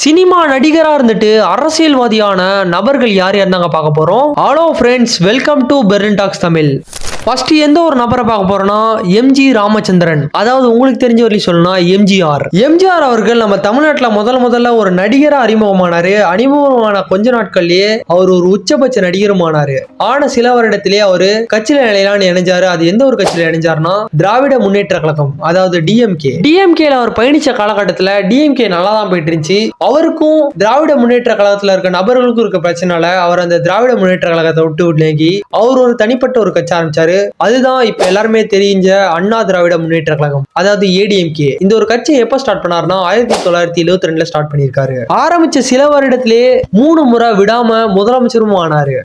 Cinema நடிகரா இருந்துட்டு அரசியல்வாதியான நபர்கள் யார் யாருந்தாங்க பார்க்க போறோம். Hello friends, welcome to Berlin talks Tamil. First எந்த ஒரு நபரை பார்க்க போறோம்னா எம்ஜி ராமச்சந்திரன். அதாவது உங்களுக்கு தெரிஞ்ச வரையும் சொல்லணும்னா எம்ஜிஆர் அவர்கள் நம்ம தமிழ்நாட்டில் முதல்ல ஒரு நடிகரா அறிமுகமானாரு. அறிமுகமான கொஞ்ச நாட்கள்லயே அவர் ஒரு உச்சபட்ச நடிகரும் ஆனாரு. ஆன சில வருடத்திலேயே அவரு கட்சியில நிலையிலான்னு இணைஞ்சாரு. அது எந்த ஒரு கட்சியில இணைஞ்சாருன்னா திராவிட முன்னேற்ற கழகம், அதாவது டிஎம்கேல அவர் பயணிச்ச காலகட்டத்தில் டிஎம்கே நல்லா தான் போயிட்டு இருந்துச்சு. அவருக்கும் திராவிட முன்னேற்ற கழகத்தில் இருக்க நபர்களுக்கும் இருக்க பிரச்சனால அவர் அந்த திராவிட முன்னேற்ற கழகத்தை விட்டு விலகி அவர் ஒரு தனிப்பட்ட ஒரு கட்சி ஆரம்பிச்சாரு. அதுதான் இப்ப எல்லாருமே தெரிஞ்ச அண்ணா திராவிட முன்னேற்ற கழகம், அதாவது ஏடிஎம்கே. இந்த ஒரு கட்சியை எப்ப ஸ்டார்ட் பண்ணாருன்னா 1972 ஸ்டார்ட் பண்ணிருக்காரு. ஆரம்பிச்ச சில வருடத்திலேயே 3 முறை விடாம முதலமைச்சரும் ஆனாரு.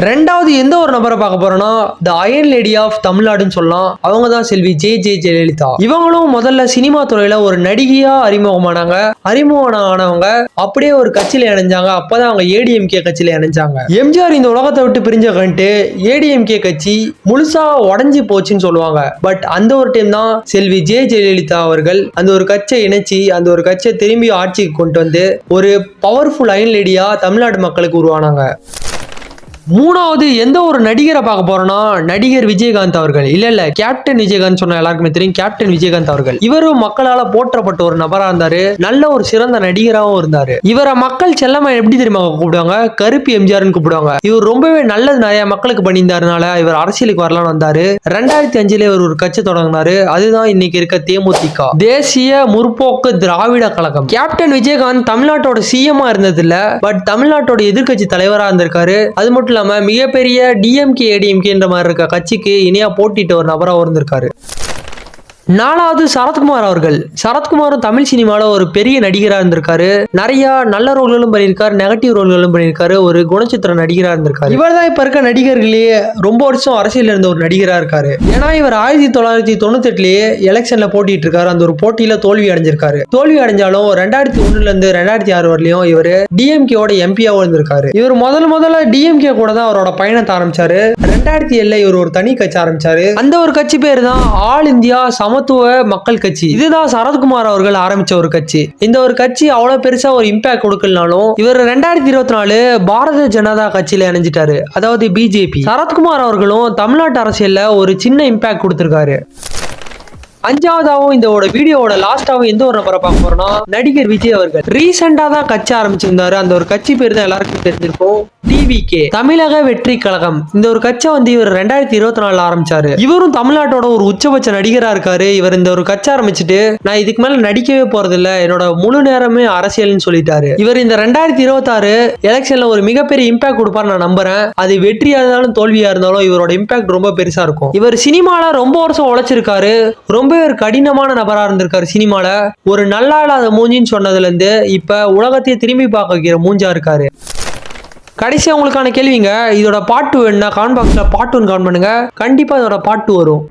ரெண்டாவது எந்த ஒரு நபரை பார்க்க போறோம்னா த அயன் லேடி ஆஃப் தமிழ்நாடுன்னு சொல்லலாம். அவங்க தான் செல்வி ஜே ஜெயலலிதா. இவங்களும் முதல்ல சினிமா துறையில ஒரு நடிகையா அறிமுகமானவங்க அப்படியே ஒரு கட்சியில இணைஞ்சாங்க. அப்பதான் அவங்க ஏடிஎம்கே கட்சியில இணைஞ்சாங்க. எம்ஜிஆர் இந்த உலகத்தை விட்டு பிரிஞ்ச கண்டு ஏடிஎம்கே கட்சி முழுசா உடஞ்சி போச்சுன்னு சொல்லுவாங்க. பட் அந்த ஒரு டைம் தான் செல்வி ஜே ஜெயலலிதா அவர்கள் அந்த ஒரு கட்சியை இணைச்சி அந்த ஒரு கட்சியை திரும்பி ஆட்சிக்கு கொண்டு வந்து ஒரு பவர்ஃபுல் அயன் லேடியா தமிழ்நாடு மக்களுக்கு உருவானாங்க. மூணாவது எந்த ஒரு நடிகரை பார்க்க போறோம்னா நடிகர் விஜயகாந்த் அவர்கள். இல்ல கேப்டன் விஜயகாந்த் சொன்ன எல்லாருக்குமே தெரியும். கேப்டன் விஜயகாந்த் அவர்கள் இவரும் மக்களால போற்றப்பட்ட ஒரு நபரா இருந்தாரு. நல்ல ஒரு சிறந்த நடிகராகவும் இருந்தாரு. இவரை மக்கள் செல்லமா எப்படி தெரியுமா கூப்பிடுவாங்க? கருப்பு எம்ஜிஆர்னு கூப்பிடுவாங்க. இவர் ரொம்பவே நல்லது நிறைய மக்களுக்கு பண்ணியிருந்தாருனால இவர் அரசியலுக்கு வரலான்னு வந்தாரு. 2005 இவர் ஒரு கட்சி தொடங்கினாரு. அதுதான் இன்னைக்கு இருக்க தேமுதிக, தேசிய முற்போக்கு திராவிட கழகம். கேப்டன் விஜயகாந்த் தமிழ்நாட்டோட சிஎம்மா இருந்தது இல்ல, பட் தமிழ்நாட்டோட எதிர்கட்சி தலைவரா இருந்திருக்காரு. அது மட்டும் மிகப்பெரிய டிஎம்கே ஏடிஎம்கே மாதிரி இருக்க கட்சிக்கு இணையா போட்டிட்டு ஒரு நபரா இருந்திருக்காரு. நாலாவது சரத்குமார் அவர்கள். சரத்குமாரும் தமிழ் சினிமால ஒரு பெரிய நடிகரா இருந்திருக்காரு. நிறைய நல்ல ரோல்களும் பண்ணியிருக்காரு, நெகட்டிவ் ரோல்களும் பண்ணியிருக்காரு. ஒரு குணச்சித்திர நடிகரா இருந்திருக்காரு. இவர் தான் இப்ப இருக்க நடிகர்களே ரொம்ப வருஷம் அரசியல் இருந்த ஒரு நடிகரா இருக்காரு. ஏன்னா இவர் 1998 எலெக்ஷன்ல போட்டிட்டு இருக்காரு. அந்த ஒரு போட்டியில தோல்வி அடைஞ்சிருக்காரு. தோல்வி அடைஞ்சாலும் 2001 இருந்து 2006 வரலையும் இவர் டிஎம்கேவோட எம்பியாவும் இருந்திருக்காரு. இவர் முதல்ல டிஎம்கே கூட தான் அவரோட பயணத்தை ஆரம்பிச்சாரு. 2007 இவர் ஒரு தனி கட்சி ஆரம்பிச்சாரு. அந்த ஒரு கட்சி பேர் தான் ஆல் இந்தியா சமத்துவ மக்கள் கட்சி. இதுதான் சரத்குமார் அவர்கள் ஆரம்பிச்ச ஒரு கட்சி. இந்த ஒரு கட்சி அவ்வளவு பெருசா ஒரு இம்பாக்ட் கொடுக்கலனாலும் இவர் 2024 பாரதிய ஜனதா கட்சியில இணைஞ்சிட்டாரு, அதாவது பிஜேபி. சரத்குமார் அவர்களும் தமிழ்நாட்டு அரசியல்ல ஒரு சின்ன இம்பாக்ட் கொடுத்திருக்காரு. அஞ்சாவதாவும் இந்த வீடியோவோட லாஸ்டாவும் எந்த ஒரு நபரை பார்க்க போறோம்னா நடிகர் விஜய் அவர்கள். ரீசெண்டா தான் கட்சி ஆரம்பிச்சிருந்தாரு. அந்த ஒரு கட்சி பேர் தான் எல்லாருக்கும் தெரிஞ்சிருக்கும், டிவிகே, தமிழக வெற்றி கழகம். இந்த ஒரு கட்சியை இவர் 2024 ஆரம்பிச்சாரு. இவரும் தமிழ்நாட்டோட ஒரு உச்சபட்ச நடிகரா இருக்காரு. இவர் இந்த ஒரு கட்சி ஆரம்பிச்சுட்டு நான் இதுக்கு மேல நடிக்கவே போறதில்ல, என்னோட முழு நேரமே அரசியல்னு சொல்லிட்டாரு. இவர் இந்த 2026 எலெக்ஷன்ல ஒரு மிகப்பெரிய இம்பாக்ட் கொடுப்பாரு நான் நம்புறேன். அது வெற்றியா இருந்தாலும் தோல்வியா இருந்தாலும் இவரோட இம்பாக்ட் ரொம்ப பெருசா இருக்கும். இவர் சினிமால ரொம்ப வருஷம் உழைச்சிருக்காரு. ரொம்ப ஒரு கடினமான நபரா இருந்திருக்காரு. சினிமால ஒரு நல்லா இல்லாத மூஞ்சின்னு சொன்னதுல இருந்து இப்ப உலகத்தையே திரும்பி பார்க்க வைக்கிற மூஞ்சா இருக்காரு. கடைசியா உங்களுக்கான கேள்விங்க, இதோட பார்ட் 2 வேணும்னா கமெண்ட் பாக்ஸ்ல பார்ட் 1 கமெண்ட் பண்ணுங்க. கண்டிப்பா இதோட பார்ட் 2 வரும்.